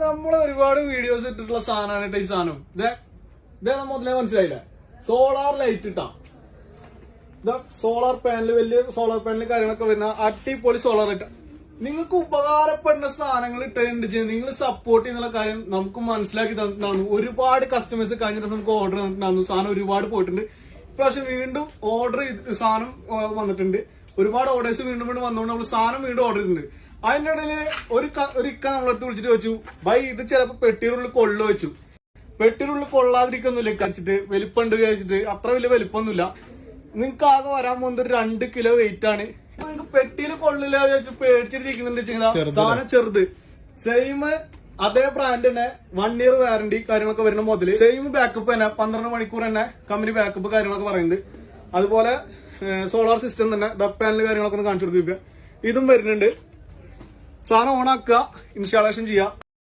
നമ്മൾ ഒരുപാട് വീഡിയോസ് ഇട്ടിട്ടുള്ള സാധനമാണ് ഈ സാധനം. ഇതേ മുതലേ മനസ്സിലായില്ല. സോളാർ ലൈറ്റ് ഇട്ടാ സോളാർ പാനൽ, വലിയ സോളാർ പാനൽ കാര്യങ്ങളൊക്കെ വരുന്ന അടിപൊളി സോളാർ ലൈറ്റ്. നിങ്ങൾക്ക് ഉപകാരപ്പെടുന്ന സാധനങ്ങൾ ഇട്ടുണ്ട് ചെയ്യുന്നത്. നിങ്ങൾ സപ്പോർട്ട് ചെയ്യുന്ന കാര്യം നമുക്ക് മനസ്സിലാക്കി തന്നിട്ടുണ്ടായിരുന്നു. ഒരുപാട് കസ്റ്റമേഴ്സ് കഴിഞ്ഞ ദിവസം നമുക്ക് ഓർഡർ തന്നിട്ടുണ്ടായിരുന്നു. സാധനം ഒരുപാട് പോയിട്ടുണ്ട്. ഇപ്രാവശ്യം വീണ്ടും ഓർഡർ സാധനം വന്നിട്ടുണ്ട്. ഒരുപാട് ഓർഡേഴ്സ് വീണ്ടും വീണ്ടും വന്നുകൊണ്ട് നമ്മൾ സാധനം വീണ്ടും ഓർഡർ ചെയ്തിട്ടുണ്ട്. അതിന്റെ ഇടയില് ഒരു ഇക്ക നമ്മളടുത്ത് വിളിച്ചിട്ട് വെച്ചു, ബൈ ഇത് ചിലപ്പോ പെട്ടിയുടെ കൊള്ളു വെച്ചു. പെട്ടിയുടെ കൊള്ളാതിരിക്കൊന്നുമില്ല കഴിച്ചിട്ട്, വലിപ്പമുണ്ട് കഴിച്ചിട്ട് അത്ര വലിയ വലിപ്പമൊന്നുമില്ല. നിങ്ങൾക്ക് ആകെ വരാൻ പോകുന്നത് 2 കിലോ വെയിറ്റ് ആണ്. നിങ്ങൾക്ക് പെട്ടിയിൽ കൊള്ളില്ല വെച്ച് പേടിച്ചിട്ടിരിക്കുന്നുണ്ട്. സാധനം ചെറുത്, സെയിം അതേ ബ്രാൻഡ് തന്നെ 1 ഇയർ വാറന്റി കാര്യങ്ങളൊക്കെ വരുന്ന മുതല് സെയിം ബാക്കപ്പ് തന്നെ 12 മണിക്കൂർ തന്നെ കമ്പനി ബാക്കപ്പ് കാര്യങ്ങളൊക്കെ പറയുന്നുണ്ട്. അതുപോലെ സോളാർ സിസ്റ്റം തന്നെ പാനൽ കാര്യങ്ങളൊക്കെ ഒന്ന് കാണിച്ചു കൊടുക്കുക. ഇതും വരുന്നുണ്ട്. സാധനം ഓണാക്കുക, ഇൻസ്റ്റാളേഷൻ ചെയ്യുക.